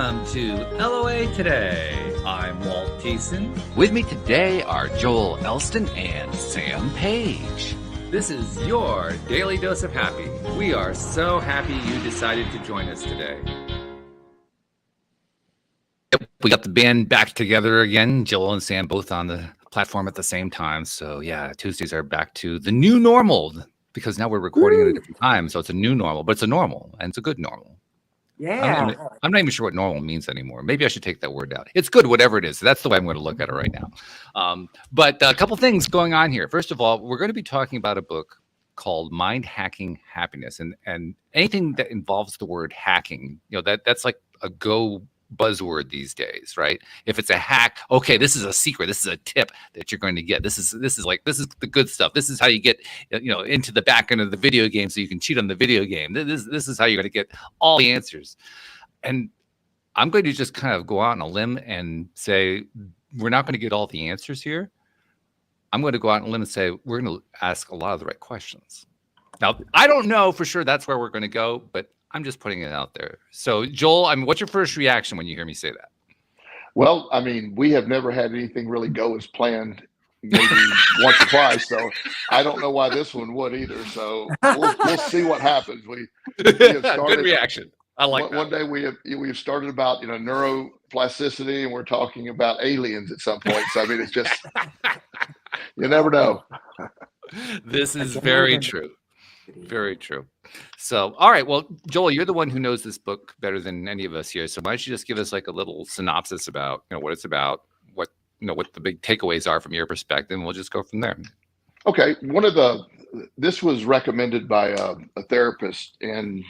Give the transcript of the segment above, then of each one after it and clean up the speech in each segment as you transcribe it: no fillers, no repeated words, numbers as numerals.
Welcome to LOA Today. I'm Walt Thiessen. With me today are Joel Elston and Sam Page. This is your daily dose of happy. We are so happy you decided to join us today. We got the band back together again. Joel and Sam both on the platform at the same time. So yeah, Tuesdays are back to the new normal because now we're recording at a different time. So it's a new normal, but it's a normal and it's a good normal. Yeah. I'm not even sure what normal means anymore. Maybe I should take that word out. It's good, whatever it is. That's the way I'm going to look at it right now. But a couple things going on here. First of all, we're going to be talking about a book called Mind Hacking Happiness. And anything that involves the word hacking, that's like a go buzzword these days, right? If it's a hack, okay, this is a secret, this is a tip that you're going to get. This is the good stuff. This is how you get into the back end of the video game so you can cheat on the video game. This is how you're going to get all the answers. And I'm going to just kind of go out on a limb and say we're not going to get all the answers here. I'm going to go out on a limb and say we're going to ask a lot of the right questions. Now, I don't know for sure that's where we're going to go, but I'm just putting it out there. So, Joel, what's your first reaction when you hear me say that? Well, we have never had anything really go as planned, maybe once or twice. So I don't know why this one would either. So we'll see what happens. We have started, good reaction. I like that. One day we have started about neuroplasticity, and we're talking about aliens at some point. So it's just you never know. This is very true. Very true. So, all right. Well, Joel, you're the one who knows this book better than any of us here. So why don't you just give us like a little synopsis about, what it's about, what the big takeaways are from your perspective, and we'll just go from there. Okay. This was recommended by a therapist, and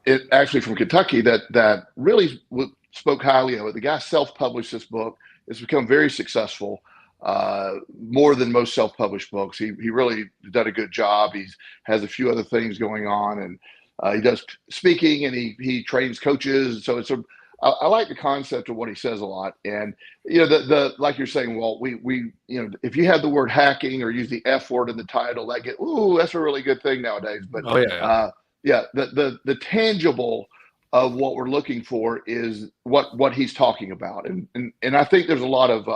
it actually from Kentucky that really spoke highly of it. The guy self-published this book. It's become very successful. More than most self-published books. He really done a good job. He has a few other things going on, and he does speaking, and he trains coaches. So I like the concept of what he says a lot. And the like you're saying, Walt, we if you have the word hacking or use the F word in the title, that's a really good thing nowadays. But the tangible of what we're looking for is what he's talking about, and I think there's a lot of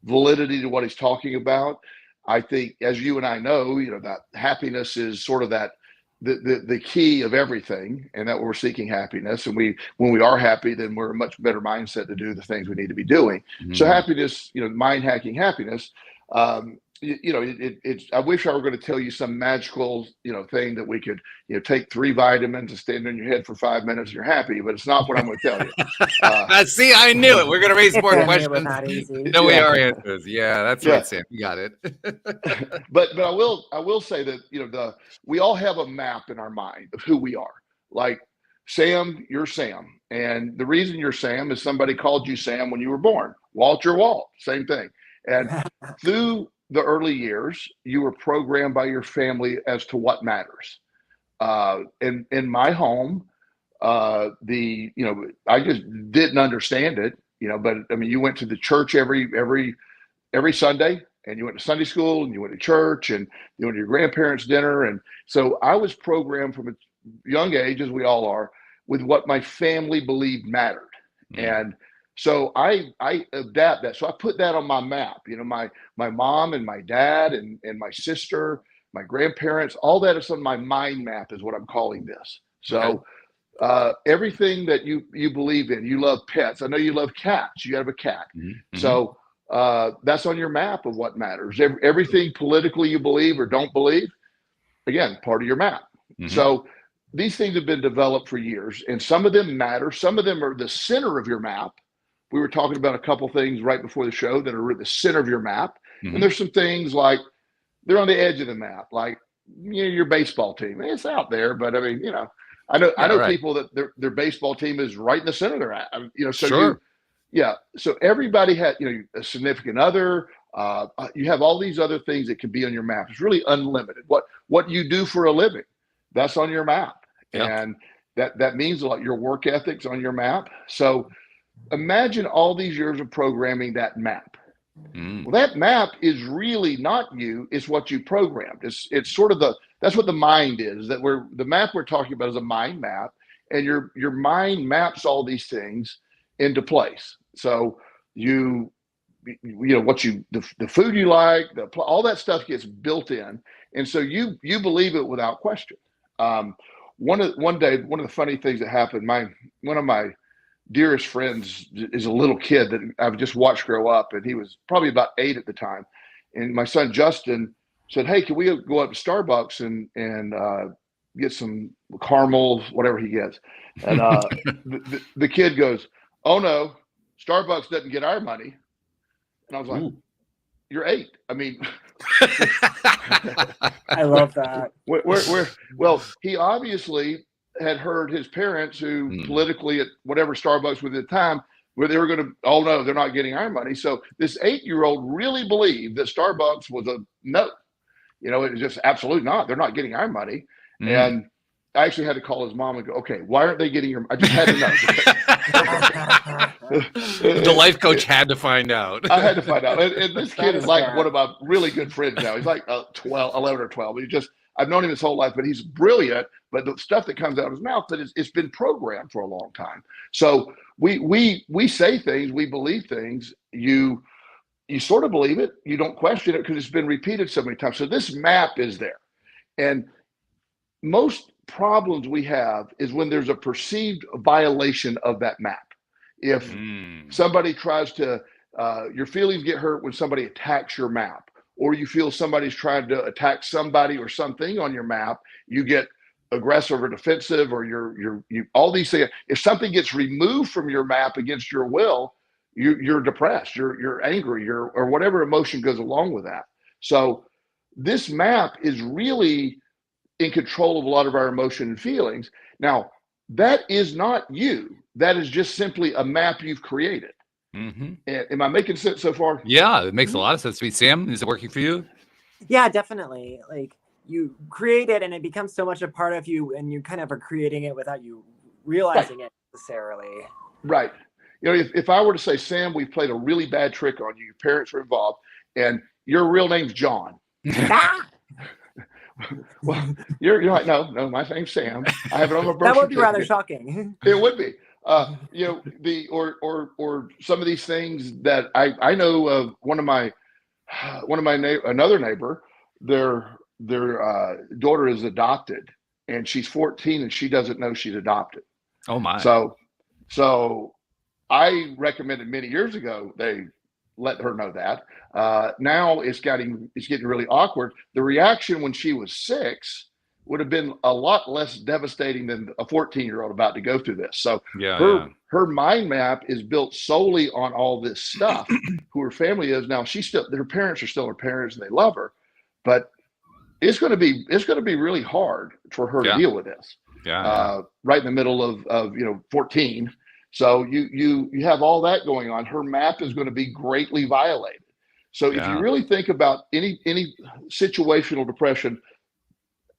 validity to what he's talking about. I think, as you and I know, that happiness is sort of that the key of everything, and that we're seeking happiness. And when we are happy, then we're a much better mindset to do the things we need to be doing. Mm-hmm. So happiness, mind hacking happiness. I wish I were going to tell you some magical, thing that we could, take 3 vitamins and stand on your head for 5 minutes and you're happy, but it's not what I'm going to tell you. See, I knew it. We're going to raise more questions. No way our answers. Yeah, that's right, Sam. You got it. but I will say that, we all have a map in our mind of who we are. Like Sam, you're Sam. And the reason you're Sam is somebody called you Sam when you were born. Walt, you're Walt. Same thing. And through the early years, you were programmed by your family as to what matters. In my home, I just didn't understand it, but you went to the church every Sunday, and you went to Sunday school, and you went to church, and you went to your grandparents' dinner. And so I was programmed from a young age, as we all are, with what my family believed mattered. Mm-hmm. And so I adapt that. So I put that on my map. My mom and my dad and my sister, my grandparents, all that is on my mind map is what I'm calling this. So everything that you believe in, you love pets. I know you love cats. You have a cat. Mm-hmm. So that's on your map of what matters. Everything politically you believe or don't believe, again, part of your map. Mm-hmm. So these things have been developed for years, and some of them matter. Some of them are the center of your map. We were talking about a couple things right before the show that are at the center of your map. Mm-hmm. And there's some things like they're on the edge of the map, like your baseball team. It's out there, but I know right. People that their baseball team is right in the center of their map. So sure. So everybody had a significant other. You have all these other things that can be on your map. It's really unlimited. What you do for a living, that's on your map, and that means a lot. Your work ethic's on your map. So imagine all these years of programming that map. Mm. Well, that map is really not you, it's what you programmed. It's sort of that's what the mind is, the map we're talking about is a mind map. and your mind maps all these things into place. So the food you like, all that stuff gets built in, and so you believe it without question. One day, one of the funny things that happened, one of my dearest friends is a little kid that I've just watched grow up, and he was probably about 8 at the time. And my son Justin said, "Hey, can we go up to Starbucks and get some caramel, whatever he gets?" And the kid goes, "Oh no, Starbucks doesn't get our money." And I was like, "Ooh. You're 8. I mean," I love that. Well, he obviously had heard his parents, who politically at whatever Starbucks was at the time, where they were going to, "Oh no, they're not getting our money." So this 8-year-old really believed that Starbucks was a no. It was just absolutely not. They're not getting our money. And I actually had to call his mom and go, "Okay, why aren't they getting your?" I just had to know. The life coach had to find out. I had to find out. And this kid is like one of my really good friends now. He's like 11 or 12. I've known him his whole life, but he's brilliant. But the stuff that comes out of his mouth, it's been programmed for a long time. So we say things, we believe things. You sort of believe it. You don't question it because it's been repeated so many times. So this map is there. And most problems we have is when there's a perceived violation of that map. If somebody tries to, your feelings get hurt when somebody attacks your map, or you feel somebody's trying to attack somebody or something on your map, you get aggressive or defensive, or you all these things. If something gets removed from your map against your will, you're depressed, you're angry, or whatever emotion goes along with that. So this map is really in control of a lot of our emotion and feelings. Now, that is not you. That is just simply a map you've created. Am I making sense so far? Yeah, it makes a lot of sense to me. Sam, is it working for you? Yeah, definitely. Like, you create it and it becomes so much a part of you, and you kind of are creating it without you realizing it necessarily. Right. If I were to say, "Sam, we played a really bad trick on you, your parents were involved, and your real name's John." Well, you're like, no, my name's Sam. I have it on my birth That would be certificate." rather shocking. It would be. Or some of these things that I know of. Another neighbor, their daughter is adopted, and she's 14 and she doesn't know she's adopted. Oh my. So I recommended many years ago they let her know that. Now it's getting really awkward. The reaction when she was 6 would have been a lot less devastating than a 14-year-old about to go through this. So her mind map is built solely on all this stuff. Who her family is now. Her parents are still her parents, and they love her, but it's going to be really hard for her to deal with this. Right in the middle of 14. So you have all that going on. Her map is going to be greatly violated. So if you really think about any situational depression,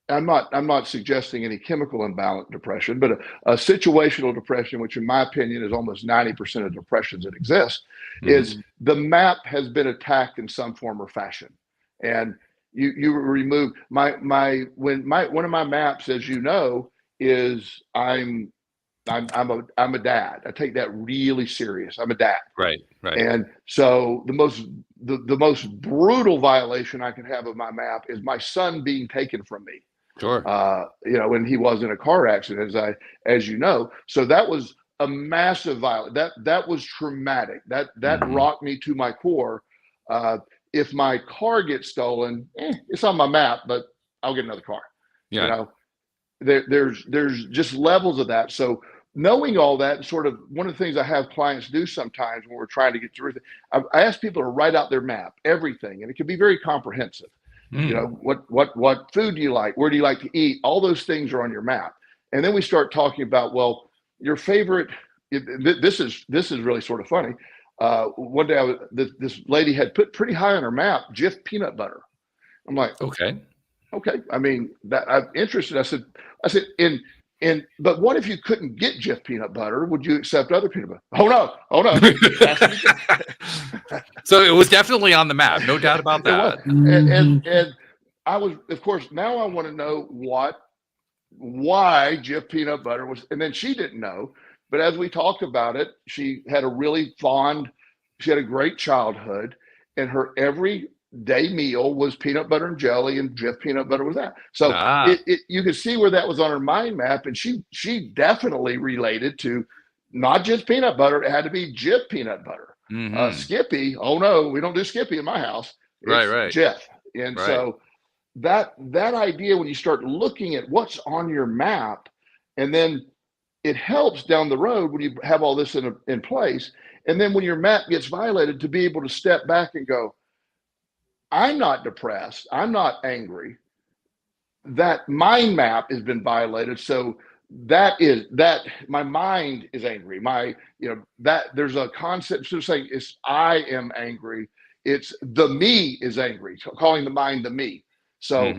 I'm not suggesting any chemical imbalance depression, but a situational depression, which in my opinion is almost 90% of depressions that exist, is the map has been attacked in some form or fashion. And you remove one of my maps, as you know, is I'm a dad. I take that really serious. I'm a dad. Right. And so the most brutal violation I can have of my map is my son being taken from me. Sure. When he was in a car accident, as you know. So that was a massive violence. That was traumatic. That rocked me to my core. If my car gets stolen, it's on my map, but I'll get another car. Yeah. There's just levels of that. So knowing all that, sort of one of the things I have clients do sometimes when we're trying to get through it, I ask people to write out their map, everything, and it can be very comprehensive. What food do you like? Where do you like to eat? All those things are on your map. And then we start talking about, well, your favorite. This is really sort of funny. One day this lady had put pretty high on her map Jif peanut butter. I'm like, okay. I mean, that I'm interested. I said, but what if you couldn't get Jif peanut butter? Would you accept other peanut butter? Oh no. So it was definitely on the map, no doubt about that. And I was, of course, now I want to know what why Jif peanut butter was, and then she didn't know. But as we talked about it, she had a she had a great childhood, and her everyday meal was peanut butter and jelly, and Jif peanut butter was that. So you could see where that was on her mind map, and she definitely related to not just peanut butter; it had to be Jif peanut butter. Skippy, oh no, we don't do Skippy in my house. It's right. Jif, and so that idea, when you start looking at what's on your map, and then it helps down the road when you have all this in place. And then when your map gets violated, to be able to step back and go, I'm not depressed. I'm not angry. That mind map has been violated. So that my mind is angry. That there's a concept of saying I am angry. It's the me is angry, calling the mind the me. So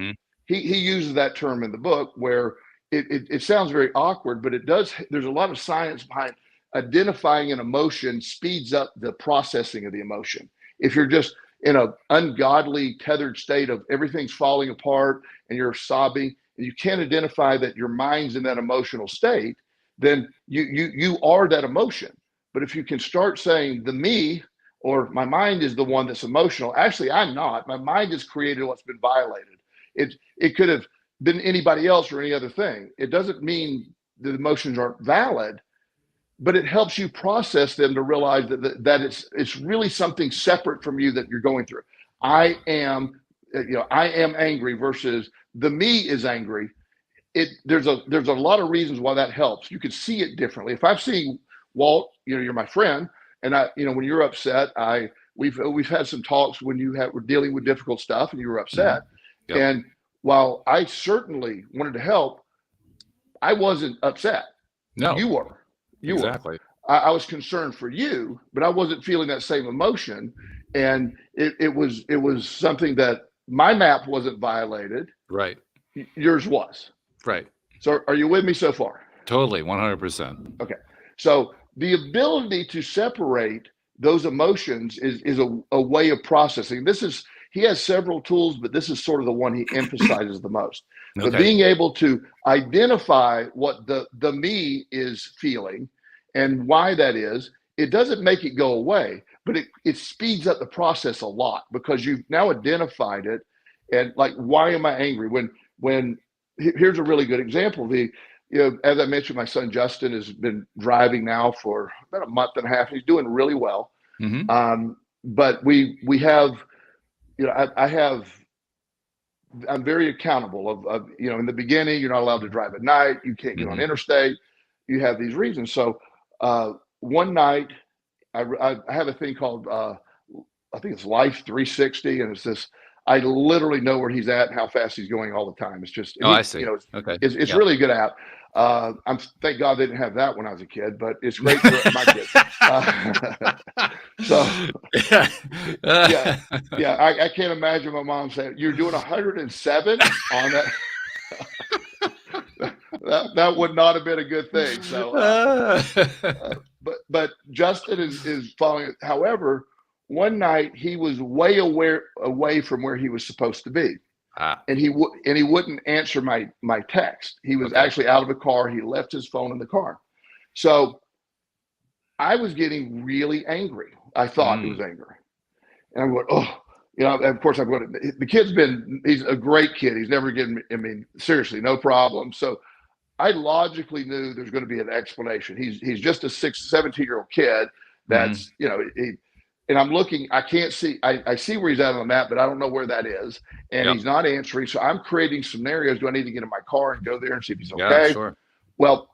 he uses that term in the book, where it sounds very awkward, but it does. There's a lot of science behind identifying an emotion speeds up the processing of the emotion. If you're just in an ungodly tethered state of everything's falling apart and you're sobbing and you can't identify that your mind's in that emotional state, then you are that emotion. But if you can start saying the me or my mind is the one that's emotional, actually I'm not. My mind has created what's been violated. It could have been anybody else or any other thing. It doesn't mean the emotions aren't valid, but it helps you process them to realize that it's really something separate from you that you're going through. I am angry versus the me is angry. There's a lot of reasons why that helps. You can see it differently. If I'm seeing Walt, you're my friend, and when you're upset, we've had some talks when we're dealing with difficult stuff and you were upset, and while I certainly wanted to help, I wasn't upset. No, you were. Exactly. I was concerned for you, but I wasn't feeling that same emotion, and it was something that my map wasn't violated. Right. Yours was. Right. So are you with me so far? Totally, 100%. Okay. So the ability to separate those emotions is a way of processing. He has several tools, but this is sort of the one he emphasizes the most. Okay. But being able to identify what the me is feeling and why that is, it doesn't make it go away, but it speeds up the process a lot, because you've now identified it. And like, why am I angry? When here's a really good example. As I mentioned, my son Justin has been driving now for about a month and a half. He's doing really well. But we have, I'm very accountable of in the beginning, you're not allowed to drive at night. You can't get on interstate. You have these reasons. So one night I have a thing called, I think it's Life 360. And it's this, I literally know where he's at and how fast he's going all the time. It's just, I see. It's really good app. Thank God they didn't have that when I was a kid, but it's great for my kids. I can't imagine my mom saying, "You're doing 107 on that." that would not have been a good thing. So, but Justin is following it. However, one night he was way away from where he was supposed to be. And he wouldn't answer my text. He was actually out of the car. He left his phone in the car. So I was getting really angry. I thought it was anger. And I'm going, of course I'm going, the kid's he's a great kid. He's never given me, seriously, no problem. So I logically knew there's going to be an explanation. He's just a 17-year-old kid. That's, and I'm looking, I can't see, I see where he's at on the map, but I don't know where that is. And he's not answering. So I'm creating scenarios. Do I need to get in my car and go there and see if he's okay? Yeah, sure. Well,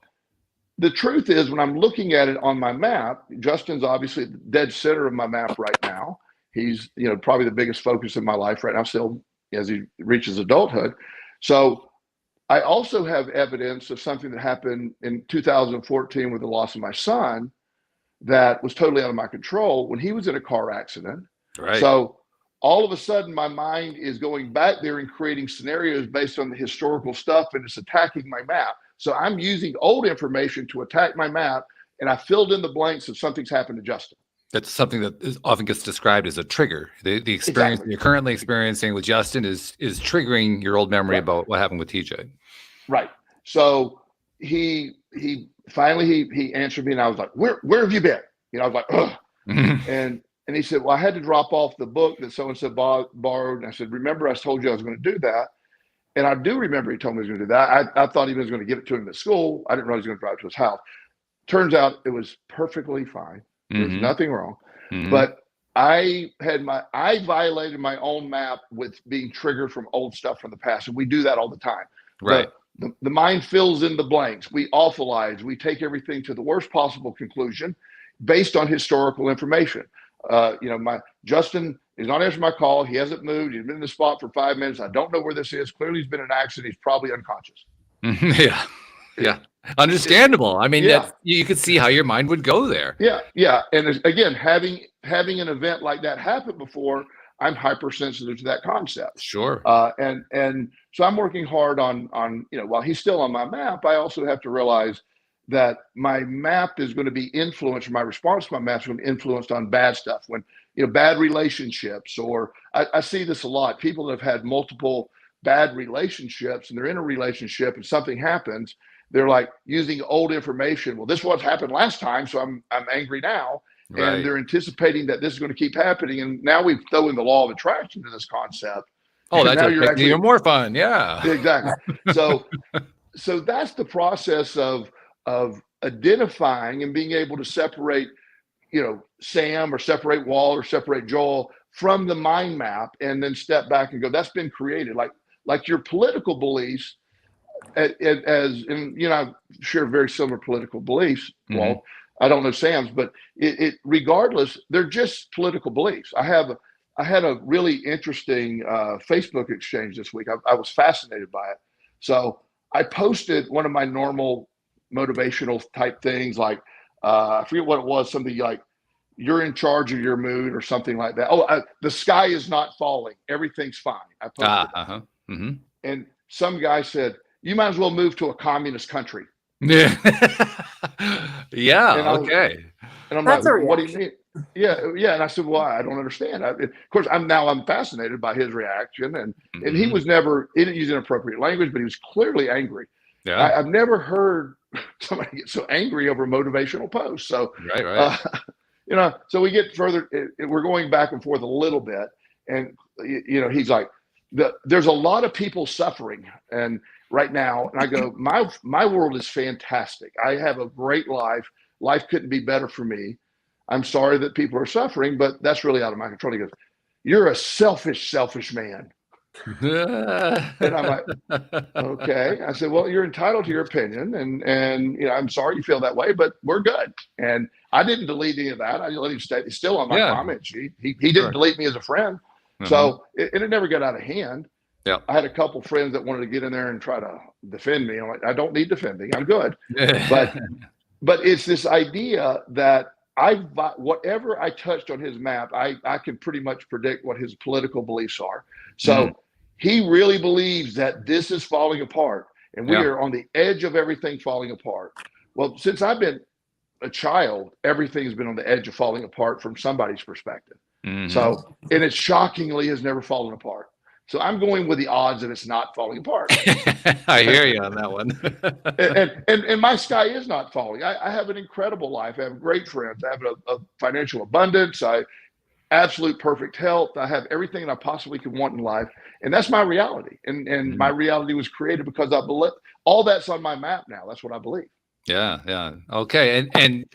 the truth is, when I'm looking at it on my map, Justin's obviously the dead center of my map right now. He's, probably the biggest focus in my life right now, still as he reaches adulthood. So I also have evidence of something that happened in 2014 with the loss of my son that was totally out of my control when he was in a car accident. Right. So all of a sudden my mind is going back there and creating scenarios based on the historical stuff, and it's attacking my map. So I'm using old information to attack my map, and I filled in the blanks of something's happened to Justin. That's something that often gets described as a trigger. The experience that you're currently experiencing with Justin is triggering your old memory about what happened with TJ. Right. So he finally he answered me, and I was like, where have you been? You know, I was like, ugh. And he said, well, I had to drop off the book that so-and-so borrowed. And I said, remember, I told you I was going to do that. And I do remember he told me he was going to do that. I thought he was going to give it to him at school. I didn't realize he was going to drive to his house. Turns out it was perfectly fine. There's nothing wrong. But I violated my own map with being triggered from old stuff from the past. And we do that all the time. Right. The mind fills in the blanks. We awfulize. We take everything to the worst possible conclusion based on historical information. Justin is not answering my call. He hasn't moved. He's been in the spot for 5 minutes. I don't know where this is. Clearly, he's been in an accident. He's probably unconscious. Yeah. Understandable. I mean, you could see how your mind would go there. Yeah. And again, having an event like that happen before, I'm hypersensitive to that concept. Sure. And so I'm working hard on while he's still on my map, I also have to realize that my map is going to be influenced, my response to my map is going to be influenced on bad stuff. When, bad relationships, or I see this a lot. People that have had multiple bad relationships and they're in a relationship and something happens, they're like using old information. Well, this is what happened last time, so I'm angry now. Right. And they're anticipating that this is going to keep happening. And now we've thrown the law of attraction to this concept. Oh, that's even more fun. Yeah. Exactly. So that's the process of identifying and being able to separate, Sam, or separate Wall, or separate Joel from the mind map, and then step back and go, that's been created. Like your political beliefs, I share very similar political beliefs, Walt. I don't know Sam's, but it regardless, they're just political beliefs. I had a really interesting Facebook exchange this week. I was fascinated by it. So I posted one of my normal motivational type things, like I forget what it was, something like, you're in charge of your mood, or something like that. The sky is not falling, everything's fine. I posted that. And some guy said, you might as well move to a communist country. Yeah. And okay. And I'm That's like, what do you mean? Yeah. And I said, well, I don't understand. Of course, I'm fascinated by his reaction, and he didn't use inappropriate language, but he was clearly angry. Yeah. I've never heard somebody get so angry over motivational posts. So, right. So we get further, we're going back and forth a little bit, and he's like, there's a lot of people suffering, and right now, and I go, my world is fantastic. I have a great life. Life couldn't be better for me. I'm sorry that people are suffering, but that's really out of my control. He goes, you're a selfish man. And I'm like, okay. I said, well, you're entitled to your opinion, and I'm sorry you feel that way, but we're good. And I didn't delete any of that. I let him stay. He's still on my comment sheet. He didn't delete me as a friend. So it never got out of hand. Yeah. I had a couple friends that wanted to get in there and try to defend me. I'm like, I don't need defending. I'm good. But it's this idea that whatever I touched on his map, I can pretty much predict what his political beliefs are. So he really believes that this is falling apart, and we are on the edge of everything falling apart. Well, since I've been a child, everything's been on the edge of falling apart from somebody's perspective. So, and it shockingly has never fallen apart. So I'm going with the odds that it's not falling apart. I hear you on that one. and my sky is not falling. I have an incredible life. I have great friends. I have a financial abundance. I absolute perfect health. I have everything that I possibly could want in life. And that's my reality. And my reality was created because I believe all that's on my map now. That's what I believe. Yeah. Okay. And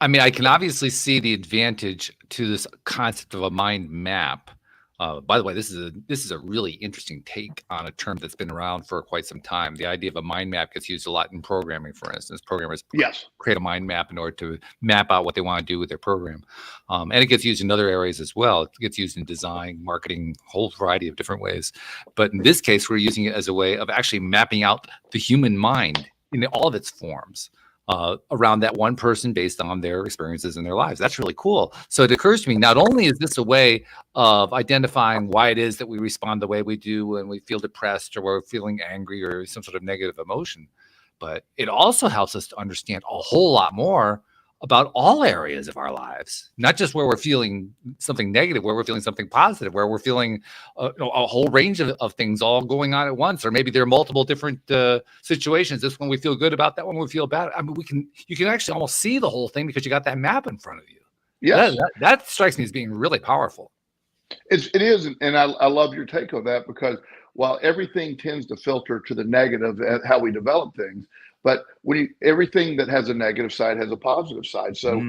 I mean, I can obviously see the advantage to this concept of a mind map. By the way, this is a really interesting take on a term that's been around for quite some time. The idea of a mind map gets used a lot in programming, for instance. Programmers create a mind map in order to map out what they want to do with their program. And it gets used in other areas as well. It gets used in design, marketing, a whole variety of different ways. But in this case, we're using it as a way of actually mapping out the human mind in all of its forms. Around that one person based on their experiences in their lives. That's really cool. So it occurs to me, not only is this a way of identifying why it is that we respond the way we do when we feel depressed or we're feeling angry or some sort of negative emotion, but it also helps us to understand a whole lot more about all areas of our lives, not just where we're feeling something negative, where we're feeling something positive, where we're feeling a whole range of things all going on at once, or maybe there are multiple different situations. This one we feel good about, that one we feel bad. I mean, you can actually almost see the whole thing because you got that map in front of you. Yes. That strikes me as being really powerful. It is, and I love your take on that, because while everything tends to filter to the negative at how we develop things, but everything that has a negative side has a positive side. So,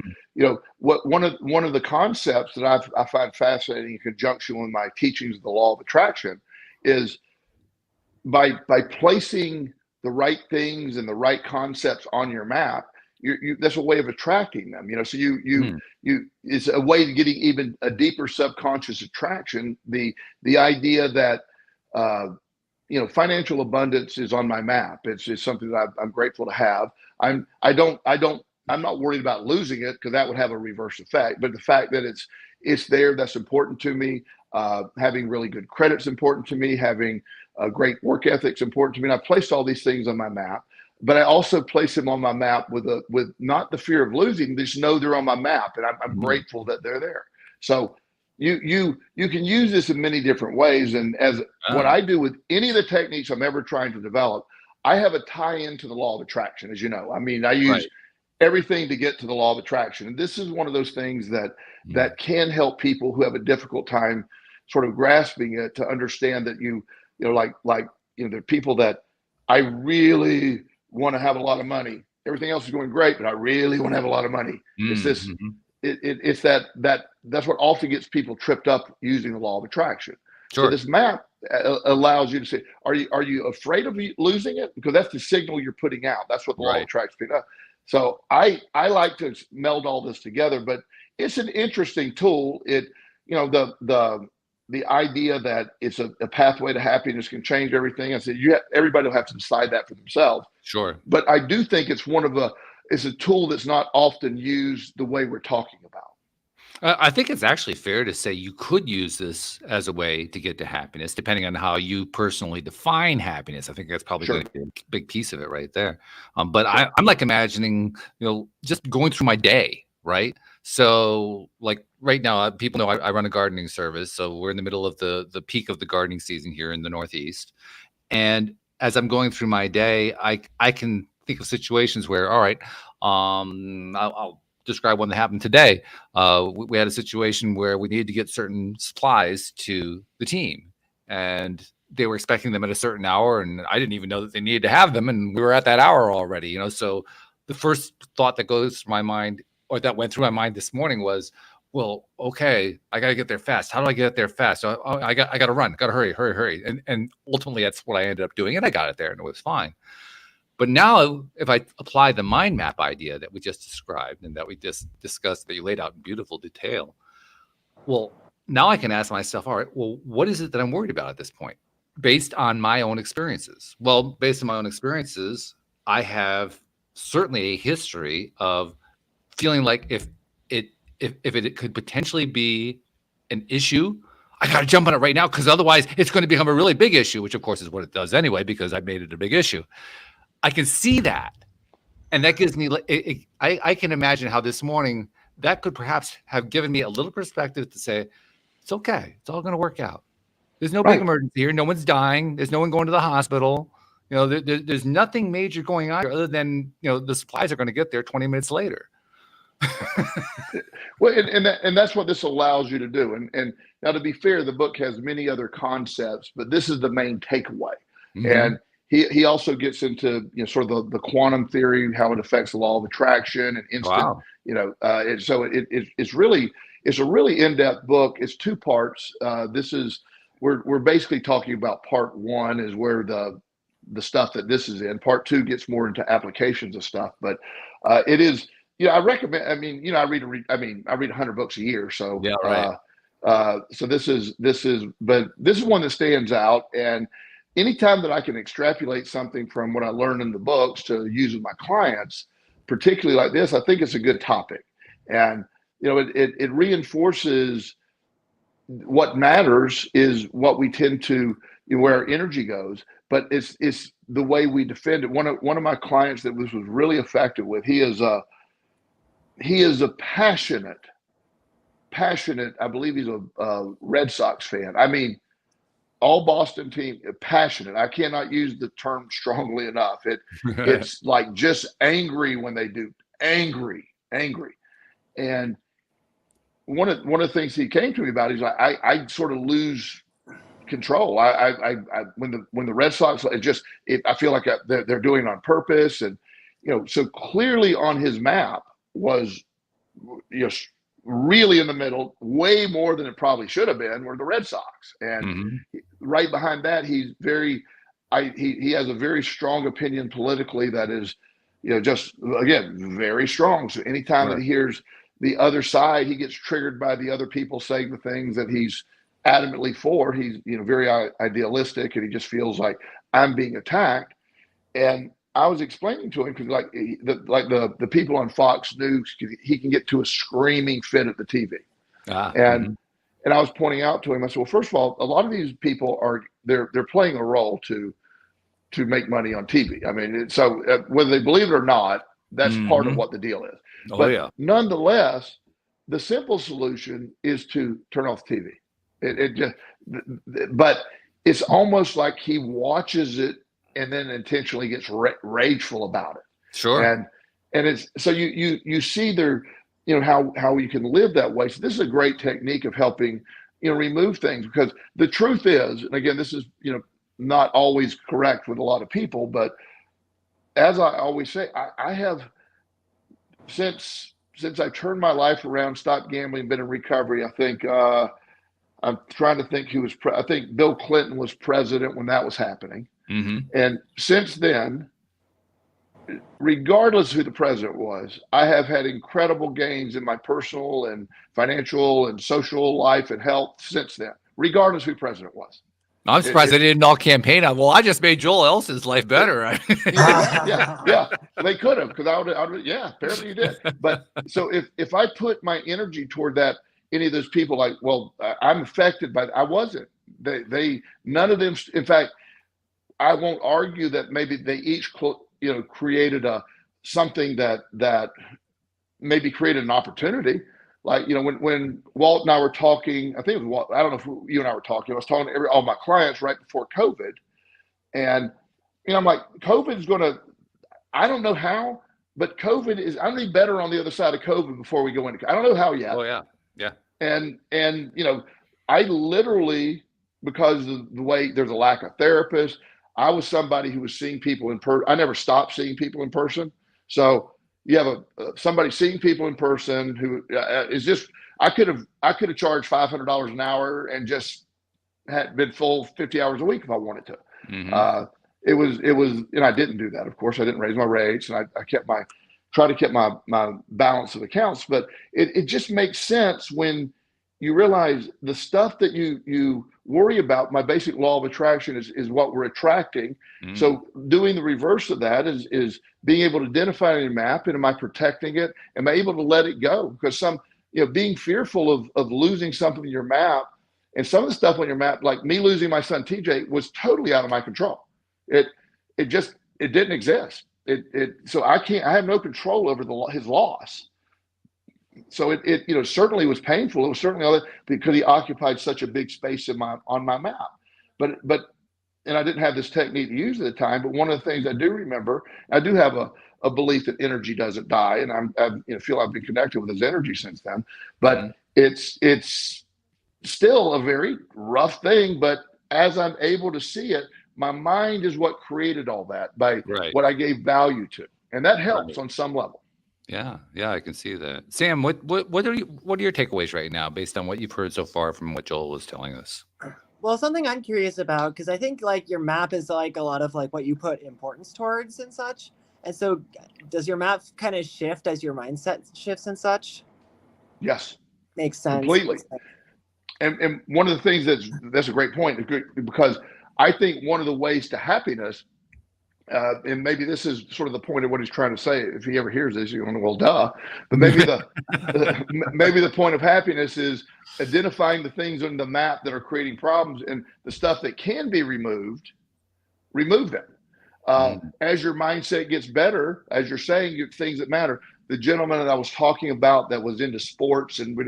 one of the concepts that I find fascinating in conjunction with my teachings of the law of attraction is by placing the right things and the right concepts on your map, that's a way of attracting them. So it's a way of getting even a deeper subconscious attraction. The idea that financial abundance is on my map. It's something that I'm grateful to have. I'm not worried about losing it, because that would have a reverse effect. But the fact that it's there, that's important to me. Having really good credit's important to me. Having a great work ethic's important to me. And I placed all these things on my map, but I also place them on my map with not the fear of losing. Just know they're on my map, and I'm grateful that they're there. So you can use this in many different ways. And as what I do with any of the techniques I'm ever trying to develop, I have a tie into the law of attraction, as you know. I mean, I use everything to get to the law of attraction. And this is one of those things that can help people who have a difficult time sort of grasping it, to understand that there are people that I really want to have a lot of money. Everything else is going great, but I really want to have a lot of money. It's this. It's that's what often gets people tripped up using the law of attraction. Sure. So this map allows you to say, are you afraid of losing it? Because that's the signal you're putting out. That's what the law of attraction picking up. So I like to meld all this together, but it's an interesting tool. The idea that it's a pathway to happiness can change everything. I said, everybody will have to decide that for themselves. Sure. But I do think it's it's a tool that's not often used the way we're talking about. I think it's actually fair to say you could use this as a way to get to happiness, depending on how you personally define happiness. I think that's probably going to be a big piece of it right there. But I'm like imagining, just going through my day, right? So like right now, people know I run a gardening service. So we're in the middle of the peak of the gardening season here in the Northeast. And as I'm going through my day, I can think of situations where, all right, I'll describe one that happened today. We had a situation where we needed to get certain supplies to the team, and they were expecting them at a certain hour, and I didn't even know that they needed to have them, and we were at that hour already. So the first thought that goes through my mind, or that went through my mind this morning, was, well, okay, I got to get there fast. How do I get there fast? So I got to run, got to hurry. And ultimately that's what I ended up doing. And I got it there and it was fine. But now if I apply the mind map idea that we just described and that we just discussed, that you laid out in beautiful detail, well, now I can ask myself, all right, well, what is it that I'm worried about at this point based on my own experiences? Well, based on my own experiences, I have certainly a history of feeling like if it could potentially be an issue, I got to jump on it right now, because otherwise it's going to become a really big issue, which of course is what it does anyway, because I made it a big issue. I can see that. And that gives me, I can imagine how this morning that could perhaps have given me a little perspective to say, it's okay. It's all going to work out. There's no big emergency here. No one's dying. There's no one going to the hospital. There's nothing major going on here other than, the supplies are going to get there 20 minutes later. Well, and that's what this allows you to do. And now, to be fair, the book has many other concepts, but this is the main takeaway. Mm-hmm. And he also gets into sort of the quantum theory, how it affects the law of attraction and instant. Wow. It's a really in-depth book. It's two parts. We're basically talking about part one is where the stuff that this is in. Part two gets more into applications of stuff, but it is. I recommend. I mean, I read 100 books a year. So yeah, right. So this is one that stands out. And anytime that I can extrapolate something from what I learned in the books to use with my clients, particularly like this, I think it's a good topic. And it reinforces what matters is what we tend to, where our energy goes. But it's the way we defend it. One of my clients that this was really effective with, he is he is a passionate, I believe he's a Red Sox fan. I mean, all Boston team, passionate. I cannot use the term strongly enough. It's like just angry when they do, angry. And one of the things he came to me about, he's like, I sort of lose control. I when the Red Sox, I feel like they're doing it on purpose, and so clearly on his map was really in the middle, way more than it probably should have been, were the Red Sox, and right behind that, he has a very strong opinion politically that is, just again very strong. So anytime that he hears the other side, he gets triggered by the other people saying the things that he's adamantly for. He's very idealistic, and he just feels like I'm being attacked. And I was explaining to him, because the people on Fox News, he can get to a screaming fit at the TV. And I was pointing out to him, I said, well, first of all, a lot of these people they're playing a role to make money on TV. I mean, so whether they believe it or not, that's part of what the deal is. Nonetheless, the simple solution is to turn off the TV. But it's almost like he watches it and then intentionally gets rageful about it. Sure. And it's so you see there, how you can live that way. So this is a great technique of helping, remove things, because the truth is, and again, this is, not always correct with a lot of people, but as I always say, I have, since I turned my life around, stopped gambling, been in recovery, I think, I'm trying to think who was, I think Bill Clinton was president when that was happening. And since then, regardless of who the president was, I have had incredible gains in my personal and financial and social life and health since then, regardless of who president was. I'm surprised they didn't all campaign on, well, I just made Joel Elson's life better. yeah, they could have, because I would, yeah, apparently you did. But so if I put my energy toward that, any of those people like, well, I'm affected by I wasn't. They none of them. In fact, I won't argue that maybe they each created something that maybe created an opportunity. Like, when Walt and I were talking, I think it was Walt, I don't know if you and I were talking, I was talking to all my clients right before COVID. And, I'm like, COVID's I don't know how, but COVID is, I'm going to be better on the other side of COVID before we go into, I don't know how yet. Oh, yeah. Yeah. And I literally, because of the way there's a lack of therapists, I was somebody who was seeing people in person. I never stopped seeing people in person. So you have somebody seeing people in person who is just, I could have charged $500 an hour and just had been full 50 hours a week if I wanted to. It was, and I didn't do that. Of course, I didn't raise my rates, and I try to keep my balance of accounts, but it just makes sense when you realize the stuff that you worry about. My basic law of attraction is what we're attracting. So doing the reverse of that is being able to identify it in your map, and am I protecting it? Am I able to let it go? Because being fearful of losing something in your map, and some of the stuff on your map, like me losing my son TJ, was totally out of my control. It didn't exist. So I have no control over his loss. So it certainly was painful. It was certainly because he occupied such a big space on my map. But and I didn't have this technique to use at the time. But one of the things I do remember, I do have a belief that energy doesn't die, and I feel I've been connected with his energy since then. But it's still a very rough thing. But as I'm able to see it, my mind is what created all that by what I gave value to, and that helps on some level. Yeah, I can see that. Sam, what are your takeaways right now based on what you've heard so far from what Joel was telling us? Well, something I'm curious about, because I think like your map is like a lot of like what you put importance towards and such. And so does your map kind of shift as your mindset shifts and such? Yes. Makes sense. Completely. And one of the things that's a great point, because I think one of the ways to happiness, and maybe this is sort of the point of what he's trying to say. If he ever hears this, you're going, well, duh. But maybe maybe the point of happiness is identifying the things on the map that are creating problems, and the stuff that can be removed, remove them. As your mindset gets better, as you're saying, things that matter, the gentleman that I was talking about that was into sports, and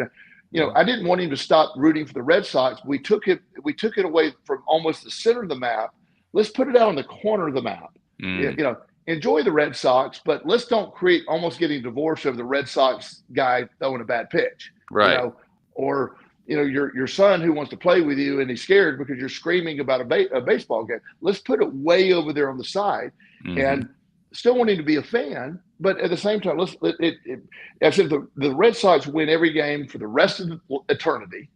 I didn't want him to stop rooting for the Red Sox. We took it away from almost the center of the map. Let's put it out on the corner of the map. Enjoy the Red Sox, but let's don't create almost getting divorced over the Red Sox guy throwing a bad pitch, right? Or your son who wants to play with you and he's scared because you're screaming about a baseball game. Let's put it way over there on the side, and still wanting to be a fan, but at the same time, as if the Red Sox win every game for the rest of eternity,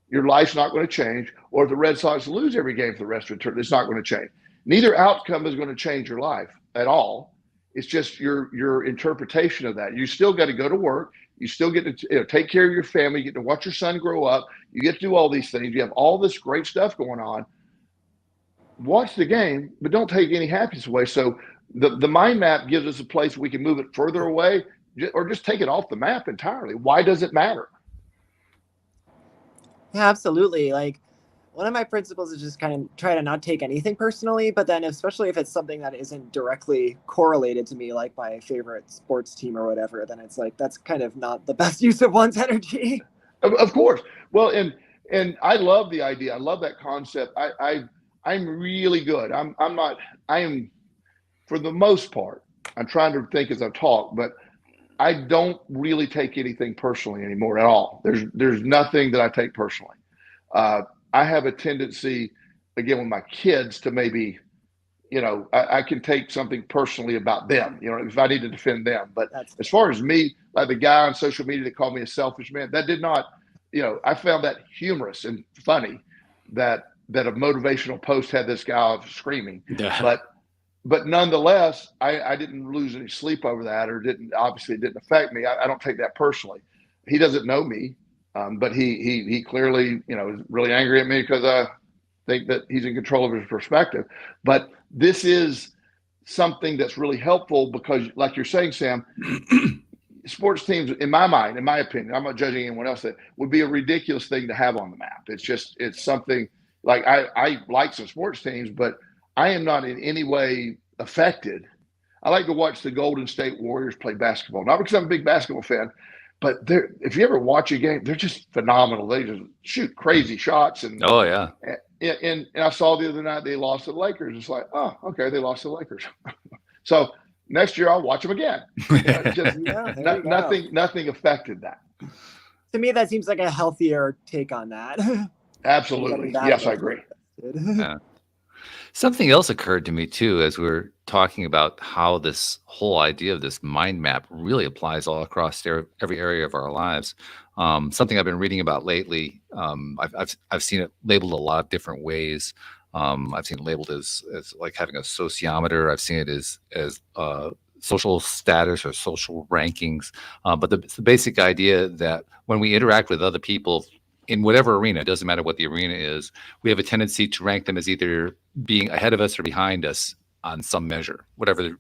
your life's not going to change. Or if the Red Sox lose every game for the rest of eternity, it's not going to change. Neither outcome is going to change your life at all. It's just your interpretation of that. You still got to go to work. You still get to take care of your family. You get to watch your son grow up. You get to do all these things. You have all this great stuff going on. Watch the game, but don't take any happiness away. So the mind map gives us a place we can move it further away, or just take it off the map entirely. Why does it matter? Yeah, absolutely. Like, one of my principles is just kind of try to not take anything personally, but then especially if it's something that isn't directly correlated to me, like my favorite sports team or whatever, then it's like, that's kind of not the best use of one's energy. Of course. Well, and I love the idea. I love that concept. I'm really good. I am, for the most part, I'm trying to think as I talk, but I don't really take anything personally anymore at all. There's nothing that I take personally. I have a tendency, again, with my kids to maybe, I can take something personally about them, if I need to defend them. But as far as me, like the guy on social media that called me a selfish man, that did not, I found that humorous and funny that a motivational post had this guy screaming. Yeah. But nonetheless, I didn't lose any sleep over that, or obviously it didn't affect me. I don't take that personally. He doesn't know me. But he clearly, is really angry at me because I think that he's in control of his perspective. But this is something that's really helpful because, like you're saying, Sam, sports teams, in my mind, in my opinion, I'm not judging anyone else, that would be a ridiculous thing to have on the map. It's something like I like some sports teams, but I am not in any way affected. I like to watch the Golden State Warriors play basketball, not because I'm a big basketball fan, but if you ever watch a game, they're just phenomenal. They just shoot crazy shots. And oh yeah. And I saw the other night they lost to the Lakers. It's like, oh, okay, they lost to the Lakers. So next year I'll watch them again. Nothing affected that. To me, that seems like a healthier take on that. Absolutely. Yes, I agree. Yeah. Something else occurred to me too, as we were talking about how this whole idea of this mind map really applies all across every area of our lives. Something I've been reading about lately, I've seen it labeled a lot of different ways. I've seen it labeled as like having a sociometer. I've seen it as social status or social rankings. But the basic idea that when we interact with other people in whatever arena, it doesn't matter what the arena is, we have a tendency to rank them as either being ahead of us or behind us on some measure, whatever,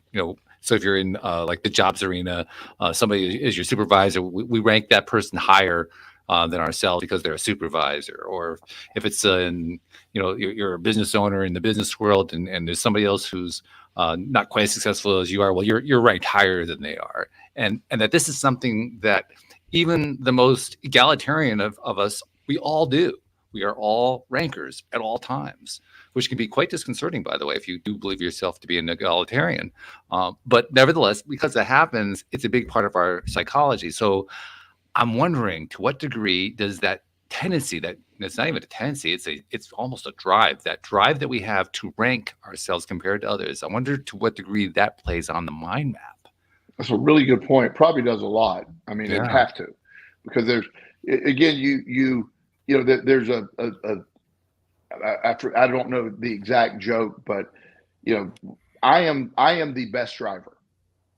so if you're in like the jobs arena, somebody is your supervisor, we rank that person higher than ourselves because they're a supervisor. Or if it's you're a business owner in the business world and there's somebody else who's not quite as successful as you are, well, you're ranked higher than they are. And that this is something that even the most egalitarian of us, we all do. We are all rankers at all times, which can be quite disconcerting, by the way, if you do believe yourself to be an egalitarian. But nevertheless, because that happens, it's a big part of our psychology. So I'm wondering, to what degree does that tendency, that it's not even a tendency, it's almost a drive, that drive that we have to rank ourselves compared to others, I wonder to what degree that plays on the mind map. That's a really good point. Probably does a lot. I mean, it'd have to, because there's, again, there's after, I don't know the exact joke, but I am the best driver.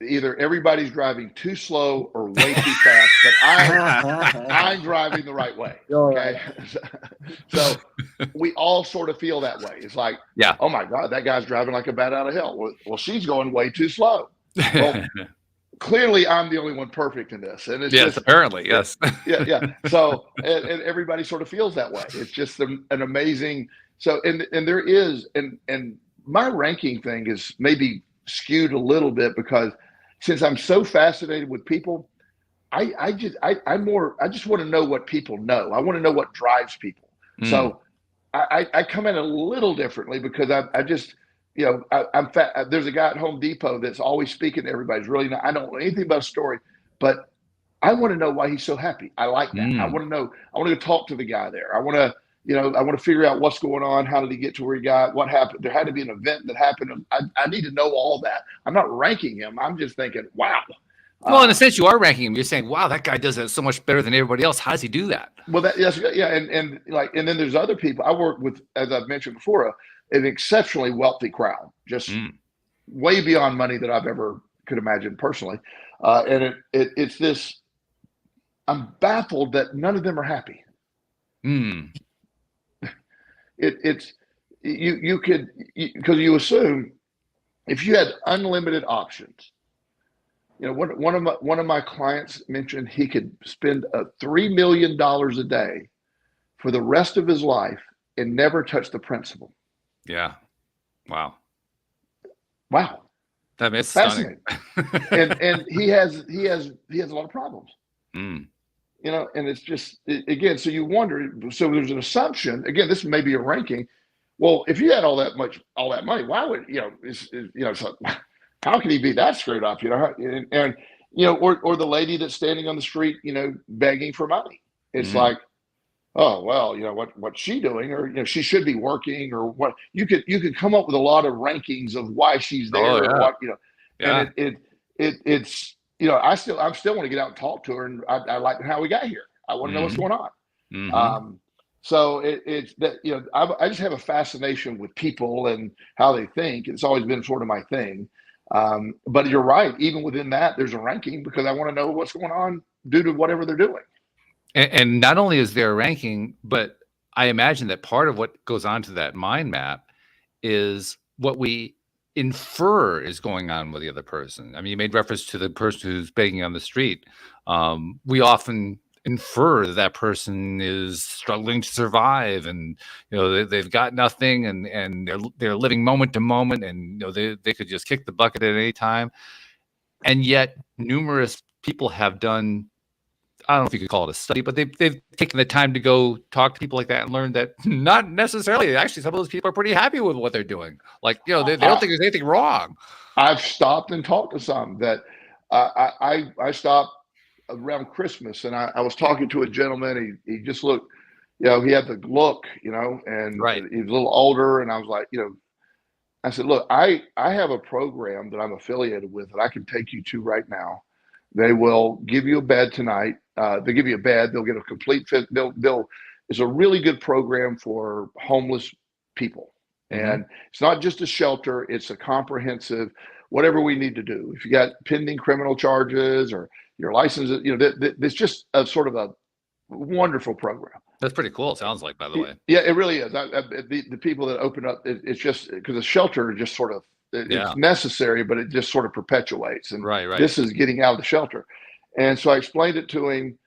Either everybody's driving too slow or way too fast, but I'm driving the right way. Okay, so we all sort of feel that way. It's like, oh my God, that guy's driving like a bat out of hell. Well, she's going way too slow. Well, clearly I'm the only one perfect in this. And it's apparently, yes. Yeah. So, and everybody sort of feels that way. It's just an amazing, so, and there is, and my ranking thing is maybe skewed a little bit because since I'm so fascinated with people, I just want to know what people know. I want to know what drives people. So I come in a little differently because I just, I'm fat. There's a guy at Home Depot that's always speaking to everybody. I don't know anything about a story, but I want to know why he's so happy. I like that. I want to know. I want to go talk to the guy there. I want to, I want to figure out what's going on. How did he get to where he got? What happened? There had to be an event that happened. I need to know all that. I'm not ranking him. I'm just thinking, wow. Well, in a sense, you are ranking him. You're saying, "Wow, that guy does it so much better than everybody else. How does he do that?" Well, yeah, and then there's other people. I work with, as I've mentioned before, an exceptionally wealthy crowd, just way beyond money that I've ever could imagine personally, and it's this. I'm baffled that none of them are happy. It's you could, because you assume if you had unlimited options. One of my clients mentioned he could spend $3 million a day for the rest of his life and never touch the principal. Yeah. Wow. That is fascinating. and he has a lot of problems. And it's just, again, so you wonder, so there's an assumption, again, this may be a ranking. Well, if you had all that money, why would, so, how can he be that screwed up? Or the lady that's standing on the street, begging for money. It's like, oh, well, what's she doing? Or, she should be working, or what. You could come up with a lot of rankings of why she's there, or what, and it's, I still want to get out and talk to her, and I like how we got here. I want to know what's going on. So it's that, I just have a fascination with people and how they think. It's always been sort of my thing. But you're right. Even within that, there's a ranking because I want to know what's going on due to whatever they're doing. And not only is there a ranking, but I imagine that part of what goes on to that mind map is what we infer is going on with the other person. I mean, you made reference to the person who's begging on the street. We often infer that person is struggling to survive, and they've got nothing, and they're living moment to moment, and they could just kick the bucket at any time. And yet numerous people have done, I don't know if you could call it a study, but they've taken the time to go talk to people like that and learn that not necessarily, actually, some of those people are pretty happy with what they're doing. Like, they don't think there's anything wrong. I've stopped and talked to some that I stopped around Christmas, and I was talking to a gentleman. He just looked, he had the look, and right. He was a little older, and I was like, I said, look, I have a program that I'm affiliated with that I can take you to right now. They will give you a bed tonight. They'll give you a bed. They'll get a complete fit. It's a really good program for homeless people. And it's not just a shelter. It's a comprehensive, whatever we need to do. If you got pending criminal charges or your license, it's just a sort of a wonderful program. That's pretty cool. It sounds like, by the way. Yeah, it really is. The people that open up, it's just because the shelter just sort of, it's necessary, but it just sort of perpetuates. And right. This is getting out of the shelter. And so I explained it to him,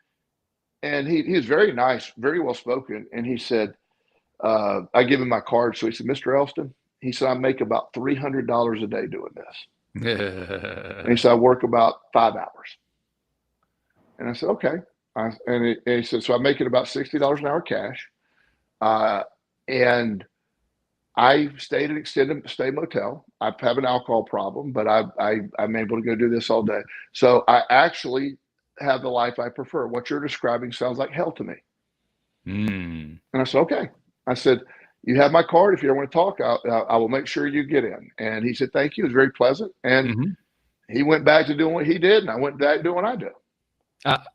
and he was very nice, very well spoken. And he said, I give him my card. So he said, Mr. Elston, he said, I make about $300 a day doing this. And he said, I work about 5 hours. And I said, okay. And he said, so I make it about $60 an hour cash. And I stayed at Extended Stay Motel. I have an alcohol problem, but I'm able to go do this all day. So I actually have the life I prefer. What you're describing sounds like hell to me. And I said, okay. I said, you have my card. If you don't want to talk, I will make sure you get in. And he said, thank you. It was very pleasant. And he went back to doing what he did, and I went back to doing what I do.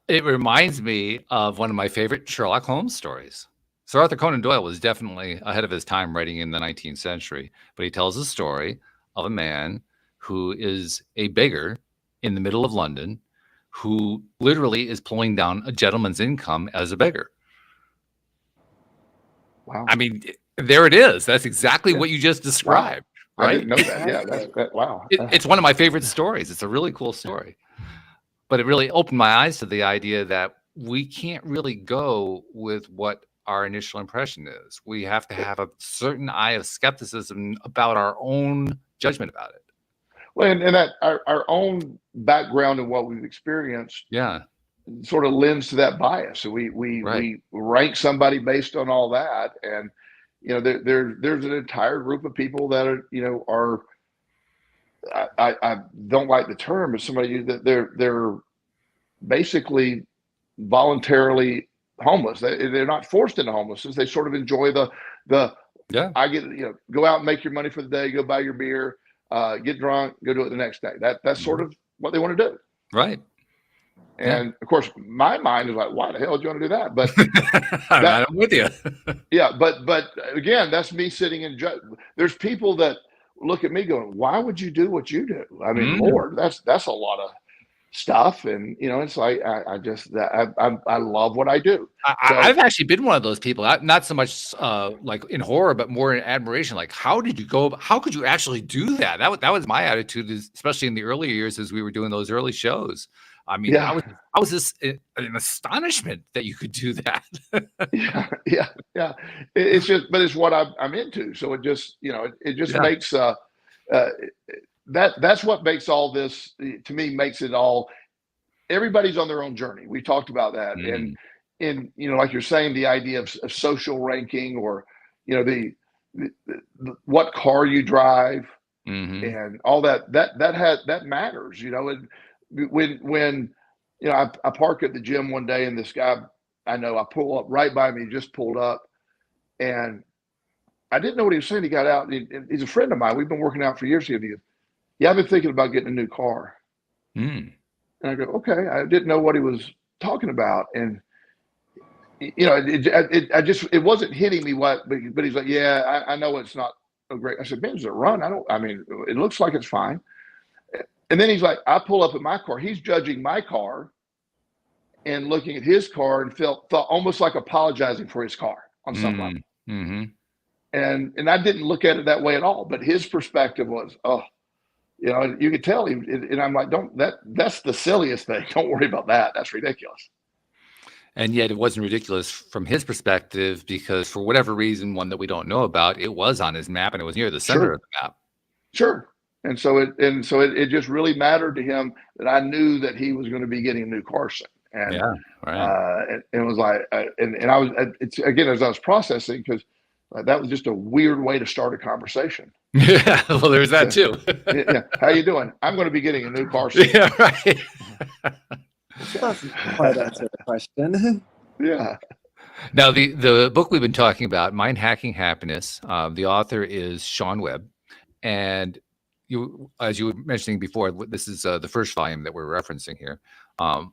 It reminds me of one of my favorite Sherlock Holmes stories. Sir Arthur Conan Doyle was definitely ahead of his time writing in the 19th century, but he tells a story of a man who is a beggar in the middle of London who literally is pulling down a gentleman's income as a beggar. Wow. I mean, there it is. That's exactly what you just described. Wow. Right? I didn't know that. Yeah, wow. It's one of my favorite stories. It's a really cool story. But it really opened my eyes to the idea that we can't really go with what our initial impression is. We have to have a certain eye of skepticism about our own judgment about it. Well, and that our own background and what we've experienced Yeah. sort of lends to that bias. So we rank somebody based on all that, and there's an entire group of people that are I don't like the term, but somebody that they're basically voluntarily homeless. They're not forced into homelessness. They sort of enjoy the Yeah. I get go out and make your money for the day, go buy your beer, get drunk, go do it the next day. That's sort of what they want to do. Right. And of course, my mind is like, why the hell do you want to do that? But I'm with you. yeah, but again, that's me sitting in. There's people that look at me going, why would you do what you do? I mean, Lord, that's a lot of stuff, and it's like I love what I do. I've actually been one of those people, not so much like in horror, but more in admiration. Like, how could you actually do that? That was my attitude, especially in the earlier years as we were doing those early shows. I mean, I was just in astonishment that you could do that. yeah. It's just, but it's what I'm into. So it just, it just makes that's what makes all this, to me, makes it all. Everybody's on their own journey. We talked about that, and like you're saying, the idea of social ranking, or the what car you drive, and all that matters. And when I park at the gym one day, and this guy I pull up right by me, just pulled up, and I didn't know what he was saying. He got out, and he's a friend of mine. We've been working out for years together. Yeah, I've been thinking about getting a new car. And I go, okay. I didn't know what he was talking about, and it wasn't hitting me but he's like, yeah, I know it's not a great. I said, man, does it run? It looks like it's fine. And then he's like, I pull up at my car. He's judging my car and looking at his car, and thought almost like apologizing for his car on some level. And I didn't look at it that way at all. But his perspective was, you could tell him. And I'm like, that's the silliest thing. Don't worry about that. That's ridiculous. And yet it wasn't ridiculous from his perspective, because for whatever reason, one that we don't know about, it was on his map and it was near the center of the map. Sure. And so it just really mattered to him that I knew that he was going to be getting a new car soon. And it was like, and I was, it's again, as I was processing, because that was just a weird way to start a conversation. Yeah, well, there's that too. Yeah. How you doing? I'm going to be getting a new car soon. Yeah, right. That's quite answer the question. Yeah. Now, the book we've been talking about, Mind Hacking Happiness, the author is Sean Webb, and you, as you were mentioning before, this is the first volume that we're referencing here.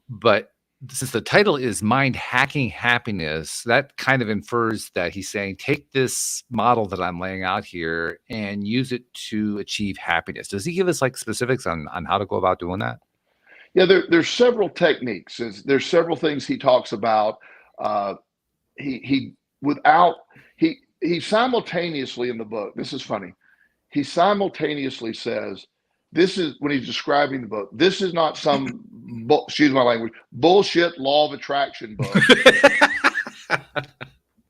But since the title is Mind Hacking Happiness, that kind of infers that he's saying, take this model that I'm laying out here and use it to achieve happiness. Does he give us like specifics on how to go about doing that? Yeah, there's several techniques. There's several things he talks about. He simultaneously in the book, this is funny, he simultaneously says, this is, when he's describing the book, this is not some, excuse my language, bullshit law of attraction book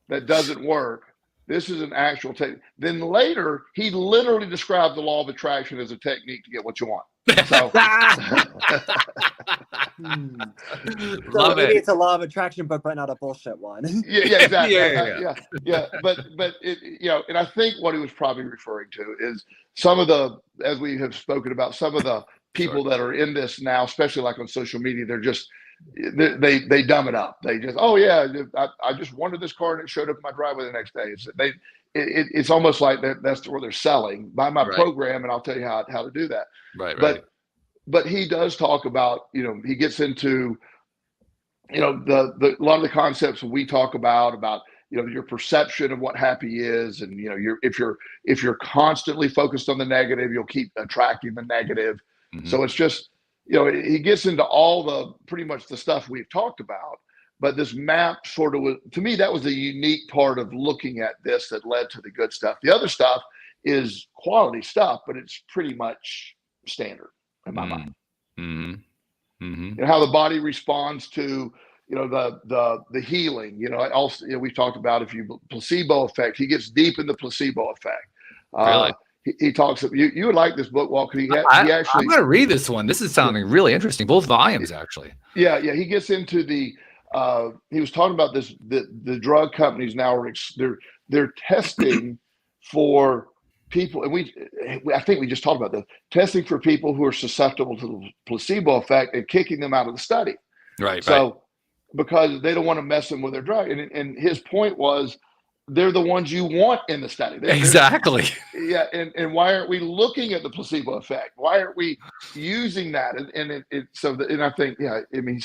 that doesn't work. This is an actual technique. Then later, he literally describes the law of attraction as a technique to get what you want. So, so maybe it's a law of attraction, but not a bullshit one. Yeah, exactly. Yeah. But it, and I think what he was probably referring to is some of the, as we have spoken about, some of the people that are in this now, especially like on social media, they're just, they dumb it up. They just, oh yeah, I just wanted this car and it showed up in my driveway the next day. It's almost like that's where they're selling. Buy my program and I'll tell you how to do that. Right. But he does talk about, he gets into, a lot of the concepts we talk about, your perception of what happy is. And, if you're constantly focused on the negative, you'll keep attracting the negative. Mm-hmm. So it's just, he gets into all the, pretty much the stuff we've talked about, but this map sort of was, to me, that was the unique part of looking at this that led to the good stuff. The other stuff is quality stuff, but it's pretty much standard in my mind. Mm-hmm. How the body responds to, the healing, also, we've talked about, if you placebo effect, he gets deep in the placebo effect. Really? he talks. You would like this book, Walker. He actually. I'm going to read this one. This is sounding really interesting. Both volumes, actually. Yeah. He gets into the. He was talking about this. The drug companies now are they're testing for people, and I think we just talked about this, testing for people who are susceptible to the placebo effect and kicking them out of the study. Right. So because they don't want to mess them with their drug, and his point was, they're the ones you want in the study. Exactly. Yeah, and why aren't we looking at the placebo effect? Why aren't we using that? And I think, I mean,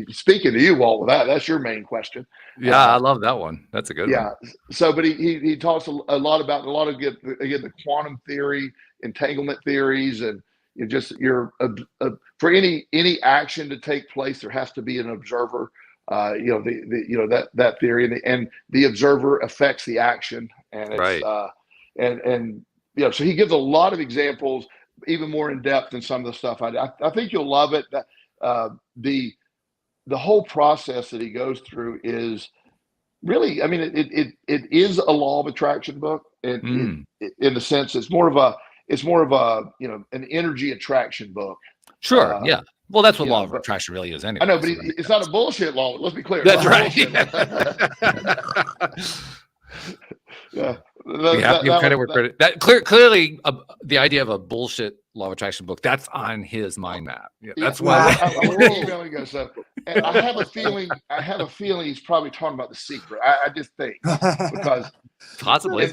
speaking to you, Walt, with that's your main question. Yeah, I love that one. That's a good one. Yeah. So, but he talks a lot about again the quantum theory, entanglement theories, and for any action to take place, there has to be an observer. That theory, and the observer affects the action, and it's right. So he gives a lot of examples, even more in depth than some of the stuff I think you'll love it. The whole process that he goes through is really, I mean, it is a law of attraction book, in the sense it's more of a an energy attraction book. Sure. Yeah. Well, that's what law of attraction really is, anyway. I know, but it's not a bullshit law. Let's be clear. That's right. Yeah. We have to give credit where credit. Clearly, the idea of a bullshit law of attraction book, that's on his mind map. Yeah, that's why. And I have a feeling he's probably talking about The Secret. I just think, because possibly.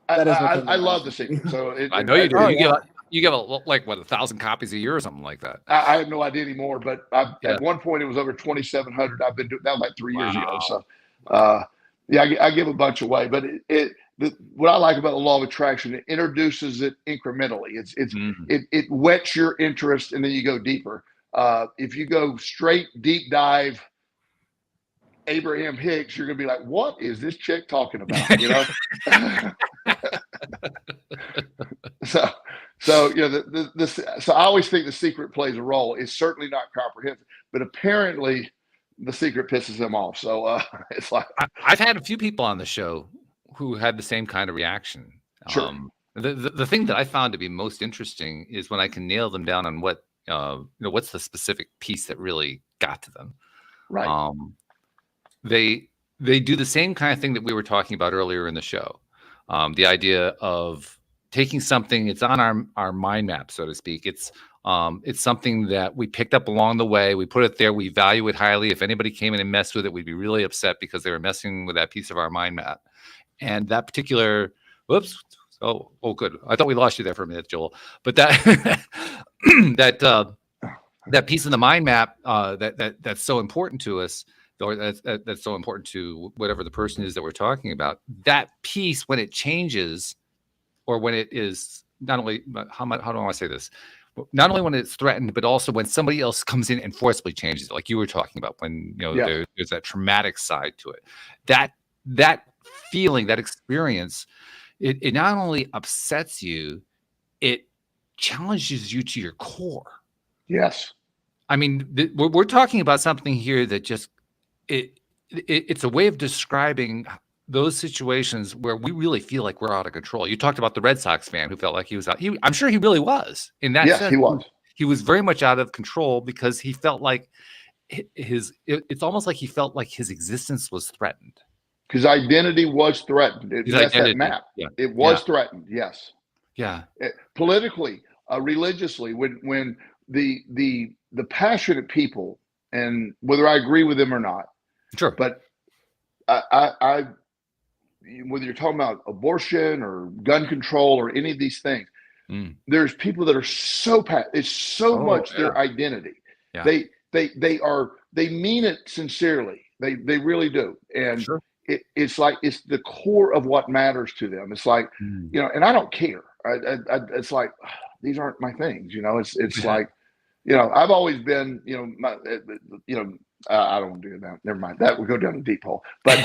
I love The Secret. So I know you do. You give like 1,000 copies a year or something like that. I have no idea anymore, but at one point it was over 2,700. I've been doing that like 3 years ago. So, I give a bunch away. But what I like about the law of attraction, it introduces it incrementally. It whets your interest, and then you go deeper. If you go straight deep dive Abraham Hicks, you're gonna be like, what is this chick talking about? You know. So so I always think The Secret plays a role. It's certainly not comprehensive, but apparently The Secret pisses him off. So it's like, I've had a few people on the show who had the same kind of reaction. Sure. The thing that I found to be most interesting is when I can nail them down on what what's the specific piece that really got to them. Right. They do the same kind of thing that we were talking about earlier in the show. The idea of taking something, it's on our mind map, so to speak. It's something that we picked up along the way. We put it there. We value it highly. If anybody came in and messed with it, we'd be really upset because they were messing with that piece of our mind map. And that particular, whoops. Oh, good. I thought we lost you there for a minute, Joel. But that that piece of the mind map that's so important to us, or that's so important to whatever the person is that we're talking about. That piece, when it changes, or when it is not only, how do I want to say this? Not only when it's threatened, but also when somebody else comes in and forcibly changes it, like you were talking about, when there's that traumatic side to it. That feeling, that experience, it not only upsets you, it challenges you to your core. Yes. I mean, we're talking about something here that just it's a way of describing those situations where we really feel like we're out of control. You talked about the Red Sox fan who felt like he was out. I'm sure he really was in that sense. Yes, he was. He was very much out of control because he felt like it's almost like he felt like his existence was threatened. His identity was threatened. That map. Yeah. It was threatened. Yes. Yeah. Politically, religiously, when the passionate people, and whether I agree with them or not, sure, but I whether you're talking about abortion or gun control or any of these things, there's people that are so it's so much their identity. Yeah. They mean it sincerely. They really do. And sure. It's like, it's the core of what matters to them. It's like, and I don't care. It's like, these aren't my things, it's like, I've always been, I don't want to do that. Never mind. That would go down a deep hole. But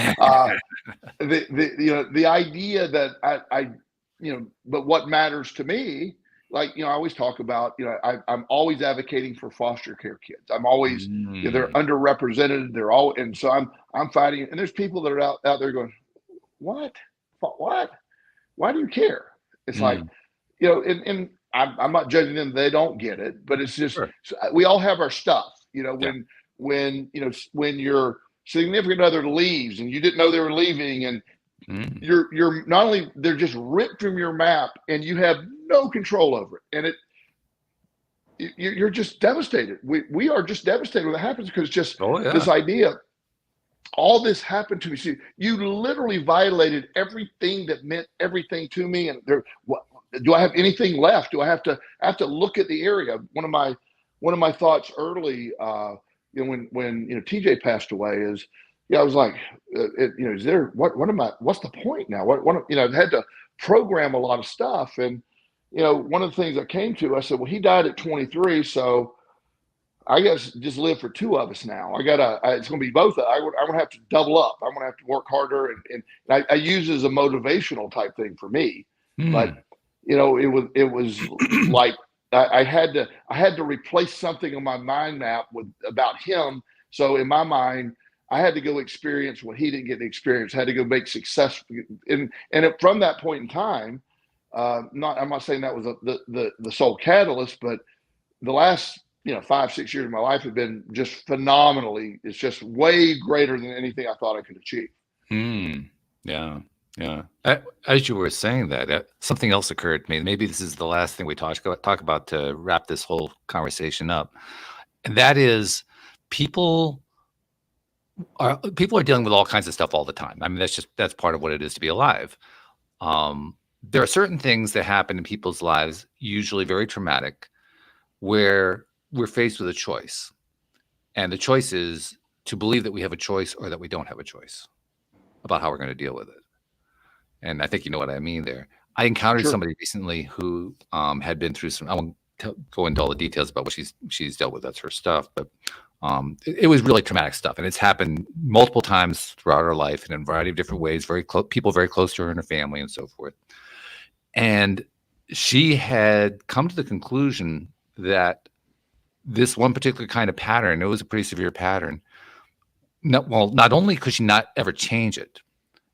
the idea that but what matters to me, like, I always talk about, I'm always advocating for foster care kids. I'm always, they're underrepresented. They're all, and so I'm fighting. And there's people that are out there going, what? Why do you care? It's like, and I'm not judging them. They don't get it, but it's just, Sure. we all have our stuff, Yeah. when your significant other leaves and you didn't know they were leaving, and you're not only, they're just ripped from your map and you have no control over it. And you're just devastated. We are just devastated when that happens, because just this idea, all this happened to me. See, you literally violated everything that meant everything to me. And do I have anything left? Do I have to look at the area? One of my thoughts early, when TJ passed away is, I was like, is there, what's the point now? I had to program a lot of stuff. And, one of the things I came to, I said, well, he died at 23. So I guess just live for two of us now. It's going to be both. I'm going to have to double up. I'm going to have to work harder. And I use it as a motivational type thing for me. But, it was like, I had to replace something on my mind map about him. So in my mind, I had to go experience what he didn't get to experience. I had to go make success. And from that point in time, I'm not saying that was the sole catalyst, but the last 5-6 years of my life have been just phenomenally. It's just way greater than anything I thought I could achieve. Yeah. As you were saying that, something else occurred to me. Maybe this is the last thing we talk about to wrap this whole conversation up, and that is people are dealing with all kinds of stuff all the time. I mean, that's part of what it is to be alive. There are certain things that happen in people's lives, usually very traumatic, where we're faced with a choice. And the choice is to believe that we have a choice or that we don't have a choice about how we're going to deal with it. And I think you know what I mean there. I encountered somebody recently who had been through some, I won't go into all the details about what she's dealt with. That's her stuff. But it was really traumatic stuff. And it's happened multiple times throughout her life in a variety of different ways, people very close to her and her family and so forth. And she had come to the conclusion that this one particular kind of pattern, it was a pretty severe pattern. Not only could she not ever change it,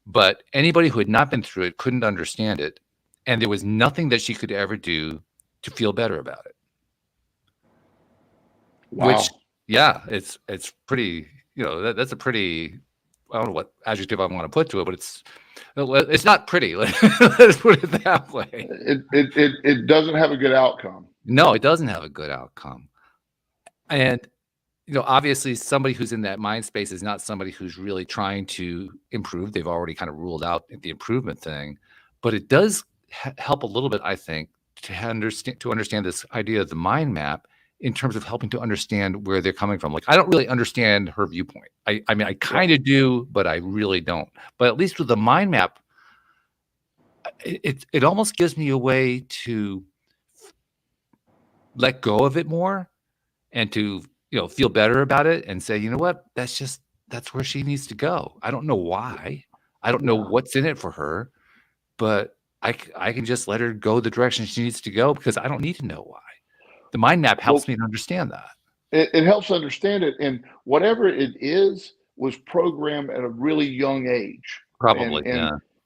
but anybody who had not been through it couldn't understand it. And there was nothing that she could ever do to feel better about it. Wow. Which, it's pretty, that's a pretty, I don't know what adjective I want to put to it, but it's not pretty. Let's put it that way. It doesn't have a good outcome. No, it doesn't have a good outcome. And, obviously somebody who's in that mind space is not somebody who's really trying to improve. They've already kind of ruled out the improvement thing, but it does help a little bit, I think, to understand this idea of the mind map in terms of helping to understand where they're coming from. Like, I don't really understand her viewpoint. I mean, I kind of do, but I really don't. But at least with the mind map, it almost gives me a way to let go of it more and to, feel better about it and say, you know what, that's where she needs to go. I don't know why. I don't know what's in it for her, but I can just let her go the direction she needs to go because I don't need to know why. The mind map helps me to understand that. It helps understand it. And whatever it is was programmed at a really young age. Probably,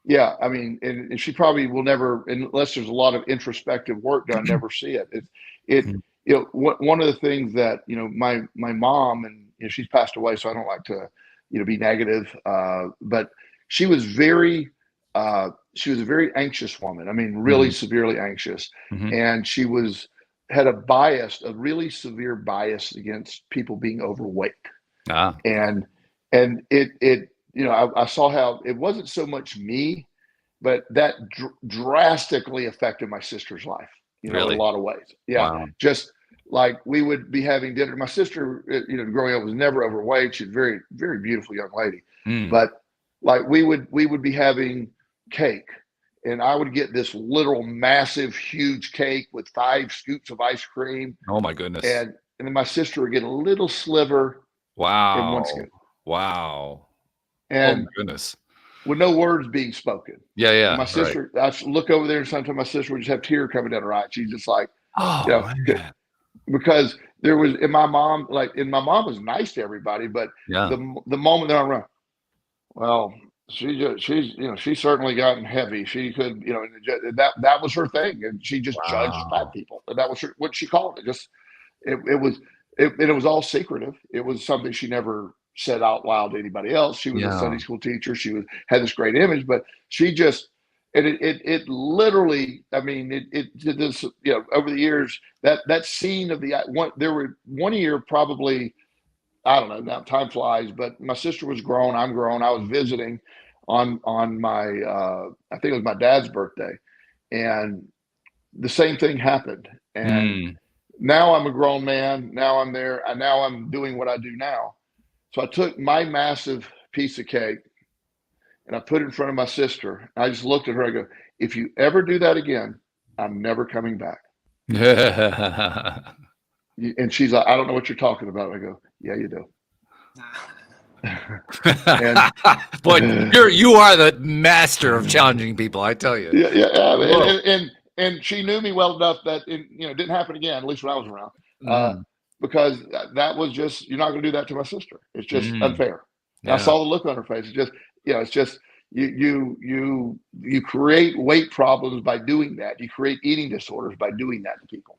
yeah. I mean, and she probably will never, unless there's a lot of introspective work done, never see it. One of the things that, my mom, and she's passed away, so I don't like to, be negative. But she was a very anxious woman. I mean, really severely anxious. And she had a really severe bias against people being overweight. And it I saw how it wasn't so much me, but that drastically affected my sister's life, in a lot of ways. Yeah. Wow. Just like we would be having dinner. My sister, growing up was never overweight. She's a very, very beautiful young lady. But like we would be having cake, and I would get this literal massive, huge cake with 5 scoops of ice cream. Oh my goodness. And then my sister would get a little sliver. Wow. In one scoop. Wow. And oh my goodness. With no words being spoken. Yeah. And my sister, I look over there, and sometimes my sister would just have tears coming down her eyes. She's just like, because there was, and my mom was nice to everybody, but the moment that I run, well, she's certainly gotten heavy. She could, that was her thing, and she just judged fat Wow. people. And that was what she called it. Just it was all secretive. It was something she never said out loud to anybody else. She was a Yeah. Sunday school teacher. She had this great image, but she just and it literally. I mean, it did this. Over the years, that scene of there were one year probably. I don't know. Now time flies, but my sister was grown. I'm grown. I was visiting on my I think it was my dad's birthday, and the same thing happened. And Mm. now I'm a grown man. Now I'm there. And now I'm doing what I do now. So I took my massive piece of cake and I put it in front of my sister. I just looked at her. I go, if you ever do that again, I'm never coming back. And she's like, I don't know what you're talking about. I go, yeah, you do. Boy, you are the master of challenging people, I tell you. Yeah. And she knew me well enough that it didn't happen again, at least when I was around, because that was just, you're not going to do that to my sister. It's just unfair. Yeah. I saw the look on her face. It's just you create weight problems by doing that. You create eating disorders by doing that to people.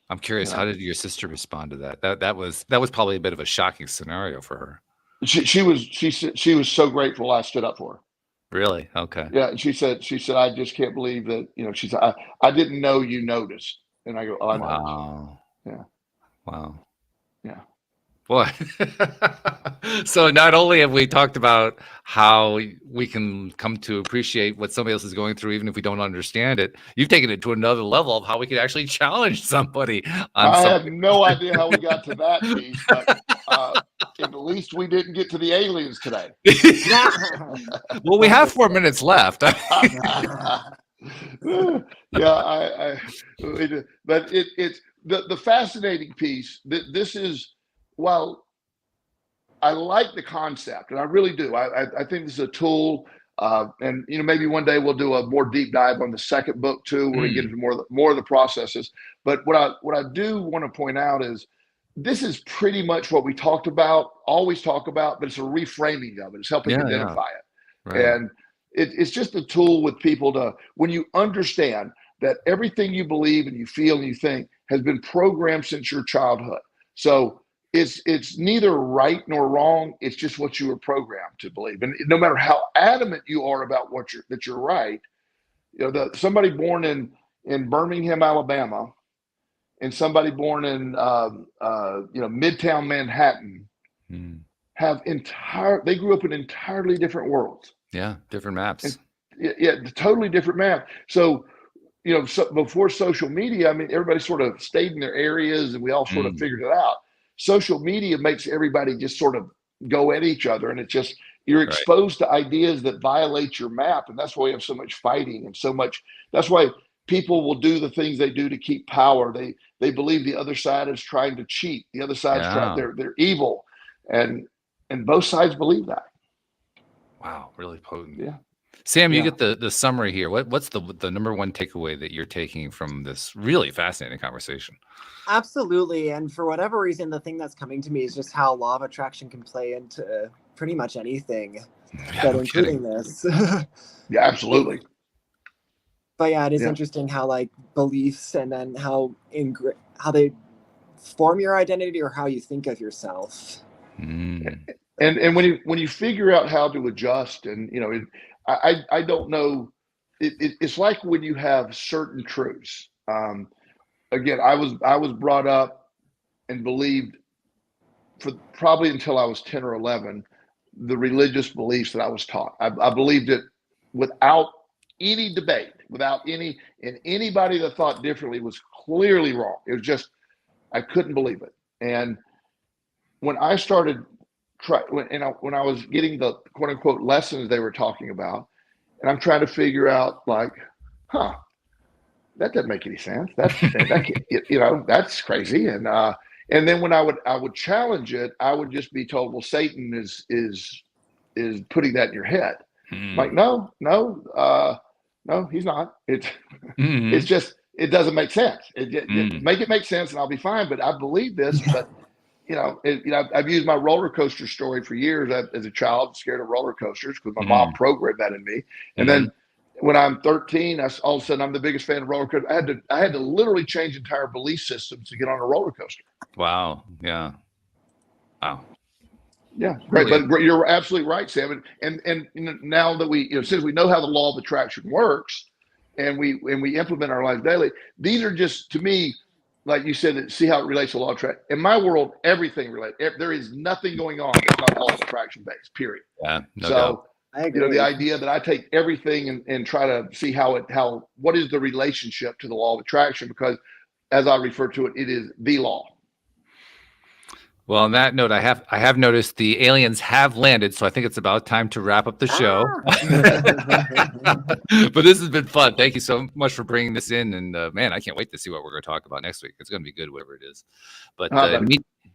I'm curious, how did your sister respond to that? That was probably a bit of a shocking scenario for her. She was so grateful I stood up for her. Really? Okay. Yeah, and she said, I just can't believe that, she said, I didn't know you noticed. And I go, oh, I noticed. Wow. Yeah. Wow. Yeah. Boy. So not only have we talked about how we can come to appreciate what somebody else is going through, even if we don't understand it, you've taken it to another level of how we can actually challenge somebody. I have no idea how we got to that piece, but at least we didn't get to the aliens today. Well, we have 4 minutes left. But it's the fascinating piece that this is, while I like the concept, and I really do. I think this is a tool, and maybe one day we'll do a more deep dive on the second book too, where we get into more of the processes. But what I do want to point out is this is pretty much what we always talk about, but it's a reframing of it. It's helping identify it, Right. and it's just a tool with people when you understand that everything you believe and you feel and you think has been programmed since your childhood. So it's neither right nor wrong. It's just what you were programmed to believe. And no matter how adamant you are about that you're right, somebody born in Birmingham, Alabama, and somebody born in Midtown Manhattan they grew up in entirely different worlds. Yeah, different maps. Totally different map. So before social media, I mean, everybody sort of stayed in their areas and we all sort of figured it out. Social media makes everybody just sort of go at each other, and you're exposed to ideas that violate your map, and that's why we have so much fighting and so much. That's why people will do the things they do to keep power. They believe the other side is trying to cheat. The other side's they're evil, and both sides believe that. Wow, really potent. Yeah. Sam, you get the summary here. What's the number one takeaway that you're taking from this really fascinating conversation? Absolutely. And for whatever reason, the thing that's coming to me is just how law of attraction can play into pretty much anything, but including this. Yeah, absolutely. But yeah, it is interesting how beliefs and then how they form your identity or how you think of yourself. And when you figure out how to adjust, and I don't know, it's like when you have certain truths. Again, I was brought up and believed for probably until I was 10 or 11, the religious beliefs that I was taught. I believed it without any debate, and anybody that thought differently was clearly wrong. It was just, I couldn't believe it. And when I started when I was getting the quote unquote lessons they were talking about, and I'm trying to figure out that doesn't make any sense. That's crazy. And then when I would challenge it, I would just be told, well, Satan is putting that in your head. Like, no, he's not. It's just, it doesn't make sense. Make it make sense and I'll be fine. But I believe this, I've used my roller coaster story for years. As a child, scared of roller coasters because my Mm. mom programmed that in me. And then when I'm 13, all of a sudden I'm the biggest fan of roller coasters. I had to literally change entire belief systems to get on a roller coaster. Wow. Yeah. Wow. Yeah, great. But you're absolutely right, Sam. And now that since we know how the law of attraction works, and we implement our lives daily, these are just, to me, like you said, see how it relates to law of attraction. In my world, everything relates. There is nothing going on that's not law of attraction based. Period. Yeah. No doubt. I agree. The idea that I take everything and try to see what is the relationship to the law of attraction, because as I refer to it, it is the law. Well, on that note, I have noticed the aliens have landed, so I think it's about time to wrap up the show. But this has been fun. Thank you so much for bringing this in, and man, I can't wait to see what we're going to talk about next week. It's going to be good, whatever it is. But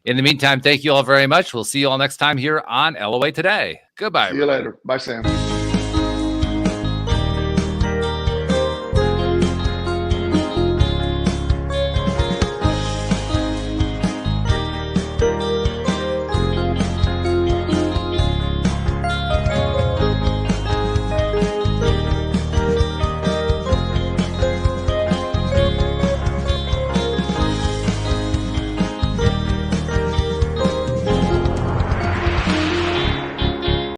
in the meantime, thank you all very much. We'll see you all next time here on LOA Today. Goodbye. See you later. Bye, Sam.